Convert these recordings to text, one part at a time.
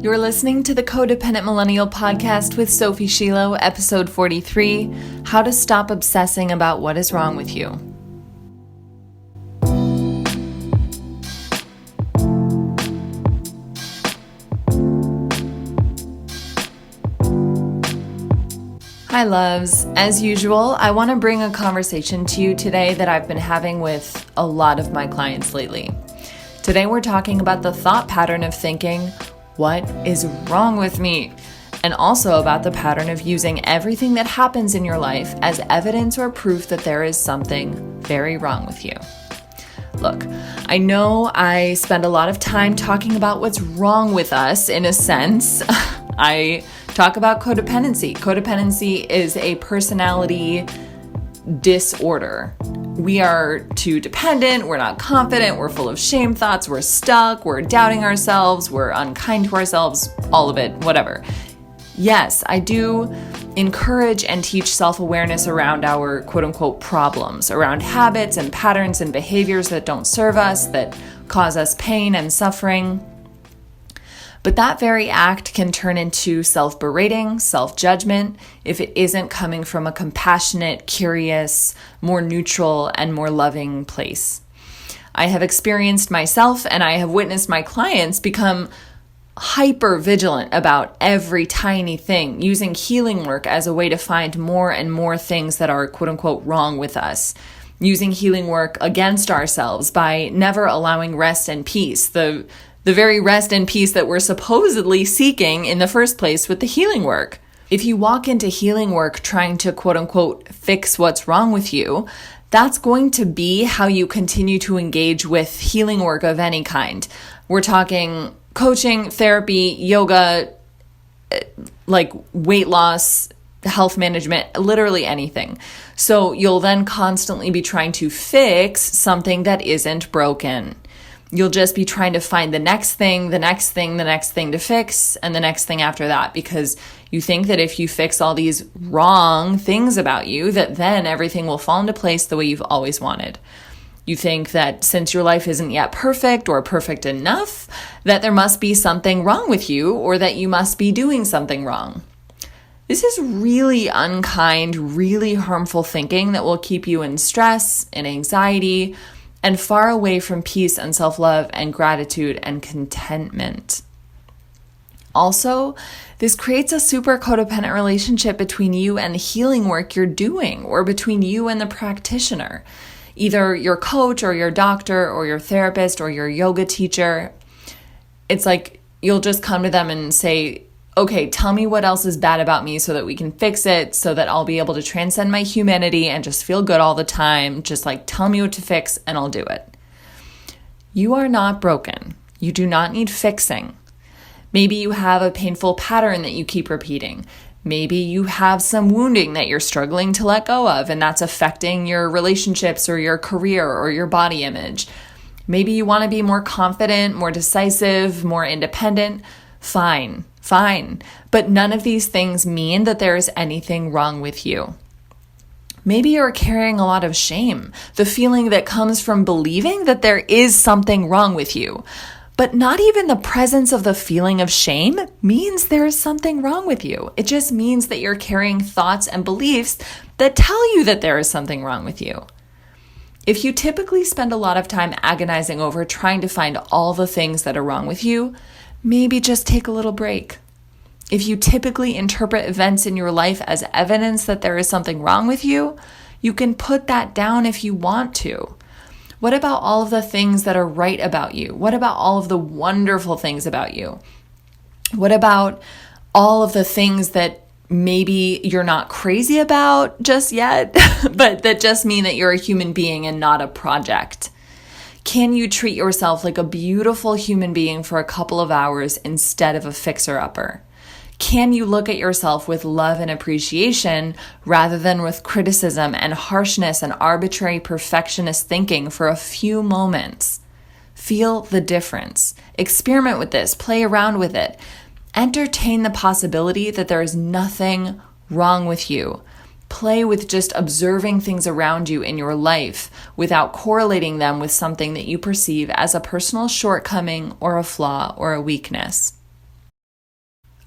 You're listening to the Codependent Millennial Podcast with Sophie Shilo, episode 43, How to Stop Obsessing About What Is Wrong With You. Hi loves. As usual, I want to bring a conversation to you today that I've been having with a lot of my clients lately. Today we're talking about the thought pattern of thinking, what is wrong with me? And also about the pattern of using everything that happens in your life as evidence or proof that there is something very wrong with you. Look, I know I spend a lot of time talking about what's wrong with us in a sense. I talk about codependency. Codependency is a personality disorder. We are too dependent, we're not confident, we're full of shame thoughts, we're stuck, we're doubting ourselves, we're unkind to ourselves, all of it, whatever. Yes, I do encourage and teach self-awareness around our quote-unquote problems, around habits and patterns and behaviors that don't serve us, that cause us pain and suffering. But that very act can turn into self-berating, self-judgment, if it isn't coming from a compassionate, curious, more neutral, and more loving place. I have experienced myself and I have witnessed my clients become hyper vigilant about every tiny thing, using healing work as a way to find more and more things that are quote-unquote wrong with us. Using healing work against ourselves by never allowing rest and peace, the very rest and peace that we're supposedly seeking in the first place with the healing work. If you walk into healing work trying to quote unquote fix what's wrong with you, that's going to be how you continue to engage with healing work of any kind. We're talking coaching, therapy, yoga, like weight loss, health management, literally anything. So you'll then constantly be trying to fix something that isn't broken. You'll just be trying to find the next thing to fix, and the next thing after that, because you think that if you fix all these wrong things about you, that then everything will fall into place the way you've always wanted. You think that since your life isn't yet perfect or perfect enough, that there must be something wrong with you, or that you must be doing something wrong. This is really unkind, really harmful thinking that will keep you in stress and anxiety, and far away from peace and self-love and gratitude and contentment. Also, this creates a super codependent relationship between you and the healing work you're doing, or between you and the practitioner, either your coach or your doctor or your therapist or your yoga teacher. It's like you'll just come to them and say, okay, tell me what else is bad about me so that we can fix it, so that I'll be able to transcend my humanity and just feel good all the time. Just like tell me what to fix and I'll do it. You are not broken. You do not need fixing. Maybe you have a painful pattern that you keep repeating. Maybe you have some wounding that you're struggling to let go of, and that's affecting your relationships or your career or your body image. Maybe you want to be more confident, more decisive, more independent. Fine. But none of these things mean that there is anything wrong with you. Maybe you're carrying a lot of shame, the feeling that comes from believing that there is something wrong with you. But not even the presence of the feeling of shame means there is something wrong with you. It just means that you're carrying thoughts and beliefs that tell you that there is something wrong with you. If you typically spend a lot of time agonizing over trying to find all the things that are wrong with you, maybe just take a little break. If you typically interpret events in your life as evidence that there is something wrong with you, you can put that down if you want to. What about all of the things that are right about you? What about all of the wonderful things about you? What about all of the things that maybe you're not crazy about just yet, but that just mean that you're a human being and not a project? Can you treat yourself like a beautiful human being for a couple of hours instead of a fixer-upper? Can you look at yourself with love and appreciation rather than with criticism and harshness and arbitrary perfectionist thinking for a few moments? Feel the difference. Experiment with this. Play around with it. Entertain the possibility that there is nothing wrong with you. Play with just observing things around you in your life without correlating them with something that you perceive as a personal shortcoming or a flaw or a weakness.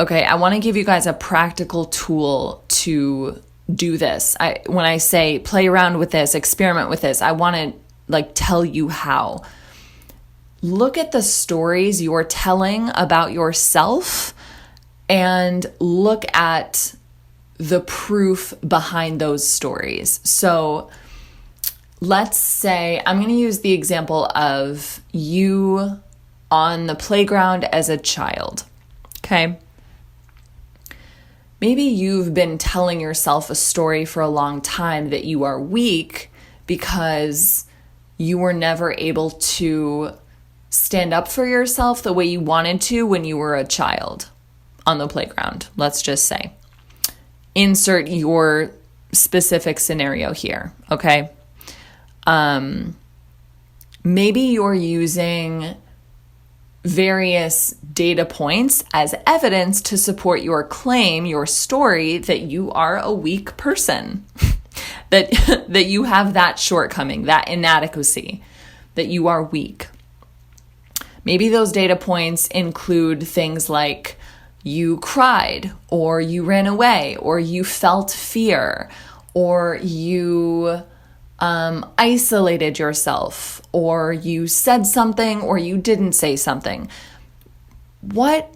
Okay, I want to give you guys a practical tool to do this. When I say play around with this, experiment with this, I want to tell you how. Look at the stories you're telling about yourself and look at the proof behind those stories. So let's say, I'm going to use the example of you on the playground as a child, okay? Maybe you've been telling yourself a story for a long time that you are weak because you were never able to stand up for yourself the way you wanted to when you were a child on the playground, let's just say. Insert your specific scenario here, okay? Maybe you're using various data points as evidence to support your claim, your story, that you are a weak person, that you have that shortcoming, that inadequacy, that you are weak. Maybe those data points include things like you cried, or you ran away, or you felt fear, or you isolated yourself, or you said something, or you didn't say something. What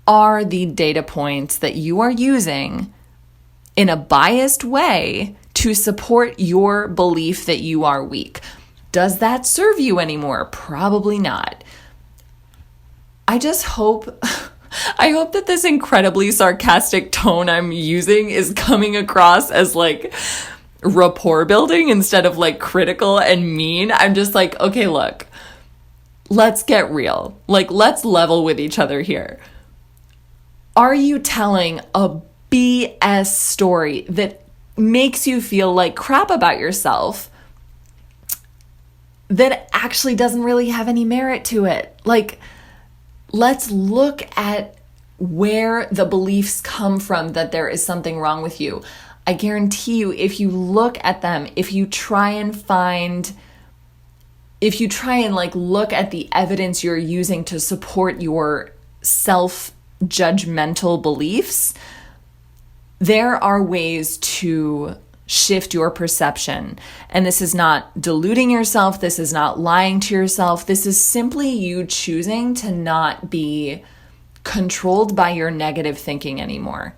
are the data points that you are using in a biased way to support your belief that you are weak? Does that serve you anymore? Probably not. I hope that this incredibly sarcastic tone I'm using is coming across as rapport building instead of critical and mean. I'm just okay, look, let's get real. Let's level with each other here. Are you telling a BS story that makes you feel like crap about yourself that actually doesn't really have any merit to it? Let's look at where the beliefs come from that there is something wrong with you. I guarantee you, if you look at them, if you try and look at the evidence you're using to support your self-judgmental beliefs, there are ways to shift your perception. And this is not deluding yourself. This is not lying to yourself. This is simply you choosing to not be controlled by your negative thinking anymore.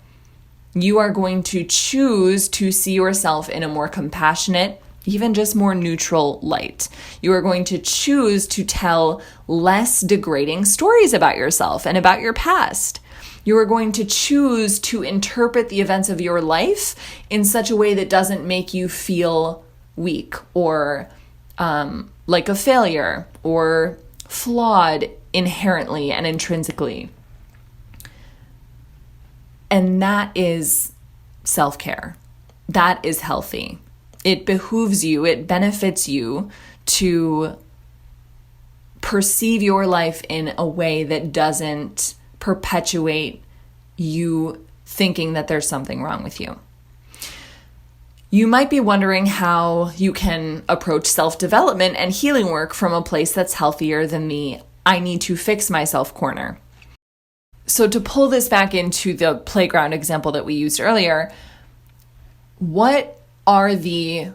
You are going to choose to see yourself in a more compassionate, even just more neutral light. You are going to choose to tell less degrading stories about yourself and about your past. You are going to choose to interpret the events of your life in such a way that doesn't make you feel weak or like a failure or flawed inherently and intrinsically. And that is self-care. That is healthy. It behooves you, it benefits you to perceive your life in a way that doesn't perpetuate you thinking that there's something wrong with you. You might be wondering how you can approach self-development and healing work from a place that's healthier than the I need to fix myself corner. So to pull this back into the playground example that we used earlier, what are the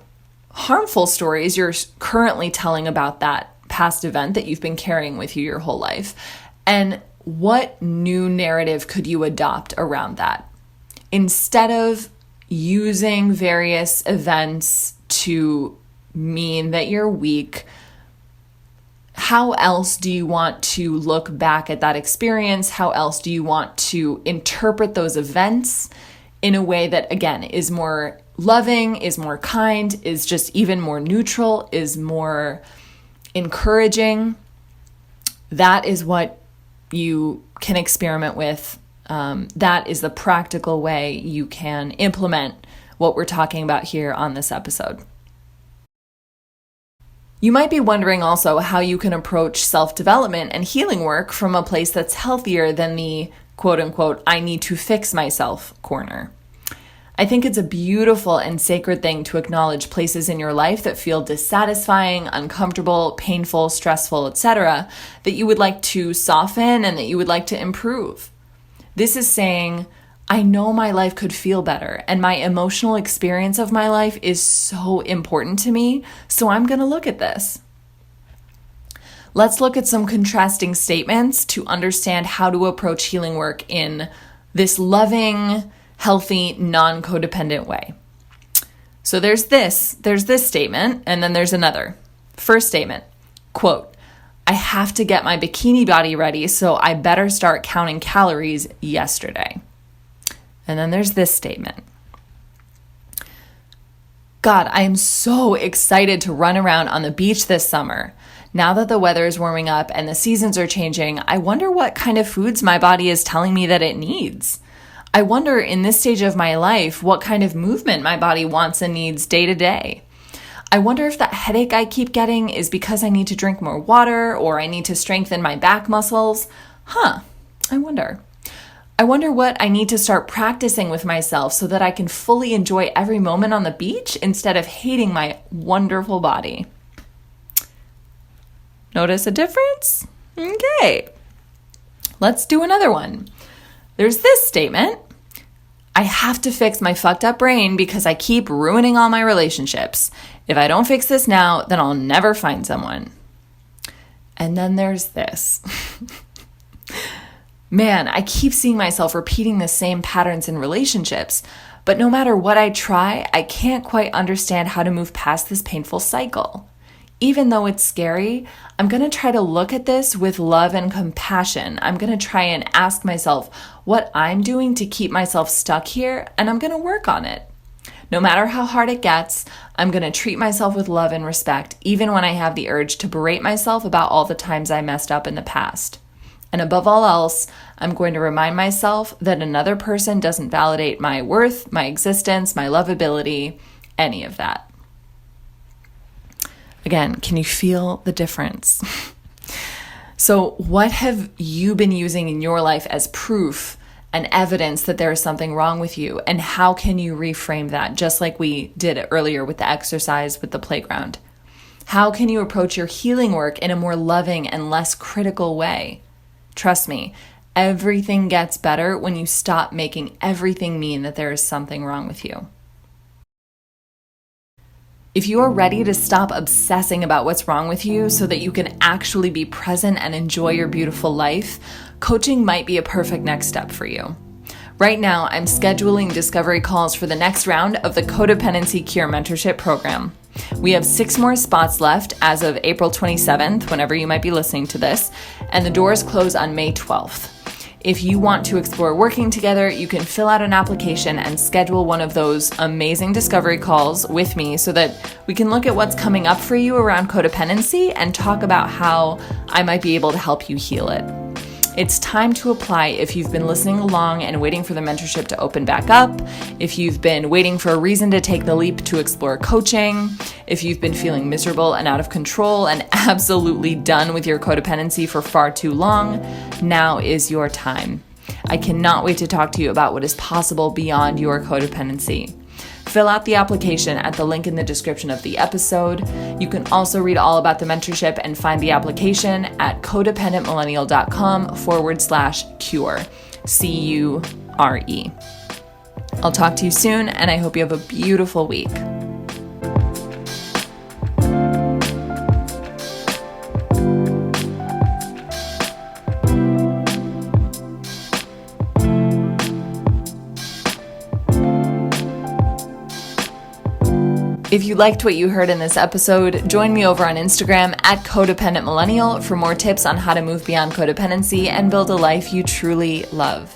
harmful stories you're currently telling about that past event that you've been carrying with you your whole life? And what new narrative could you adopt around that? Instead of using various events to mean that you're weak, how else do you want to look back at that experience? How else do you want to interpret those events in a way that, again, is more loving, is more kind, is just even more neutral, is more encouraging? That is what you can experiment with. That is the practical way you can implement what we're talking about here on this episode. You might be wondering also how you can approach self-development and healing work from a place that's healthier than the quote-unquote, I need to fix myself corner. I think it's a beautiful and sacred thing to acknowledge places in your life that feel dissatisfying, uncomfortable, painful, stressful, etc., that you would like to soften and that you would like to improve. This is saying, I know my life could feel better, and my emotional experience of my life is so important to me, so I'm going to look at this. Let's look at some contrasting statements to understand how to approach healing work in this loving, healthy, non-codependent way. So there's this statement, and then there's another. First statement, quote, I have to get my bikini body ready, so I better start counting calories yesterday. And then there's this statement. God, I am so excited to run around on the beach this summer. Now that the weather is warming up and the seasons are changing, I wonder what kind of foods my body is telling me that it needs. I wonder in this stage of my life what kind of movement my body wants and needs day to day. I wonder if that headache I keep getting is because I need to drink more water or I need to strengthen my back muscles. I wonder what I need to start practicing with myself so that I can fully enjoy every moment on the beach instead of hating my wonderful body. Notice a difference? Okay. Let's do another one. There's this statement. I have to fix my fucked up brain because I keep ruining all my relationships. If I don't fix this now, then I'll never find someone. And then there's this. Man, I keep seeing myself repeating the same patterns in relationships, but no matter what I try, I can't quite understand how to move past this painful cycle. Even though it's scary, I'm going to try to look at this with love and compassion. I'm going to try and ask myself what I'm doing to keep myself stuck here, and I'm going to work on it. No matter how hard it gets, I'm going to treat myself with love and respect, even when I have the urge to berate myself about all the times I messed up in the past. And above all else, I'm going to remind myself that another person doesn't validate my worth, my existence, my lovability, any of that. Again, can you feel the difference? So what have you been using in your life as proof and evidence that there is something wrong with you? And how can you reframe that, just like we did earlier with the exercise with the playground? How can you approach your healing work in a more loving and less critical way? Trust me, everything gets better when you stop making everything mean that there is something wrong with you. If you are ready to stop obsessing about what's wrong with you so that you can actually be present and enjoy your beautiful life, coaching might be a perfect next step for you. Right now, I'm scheduling discovery calls for the next round of the Codependency Cure Mentorship program. We have 6 more spots left as of April 27th, whenever you might be listening to this, and the doors close on May 12th. If you want to explore working together, you can fill out an application and schedule one of those amazing discovery calls with me so that we can look at what's coming up for you around codependency and talk about how I might be able to help you heal it. It's time to apply if you've been listening along and waiting for the mentorship to open back up, if you've been waiting for a reason to take the leap to explore coaching, if you've been feeling miserable and out of control and absolutely done with your codependency for far too long. Now is your time. I cannot wait to talk to you about what is possible beyond your codependency. Fill out the application at the link in the description of the episode. You can also read all about the mentorship and find the application at codependentmillennial.com/cure. CURE. I'll talk to you soon, and I hope you have a beautiful week. If you liked what you heard in this episode, join me over on Instagram at Codependent Millennial for more tips on how to move beyond codependency and build a life you truly love.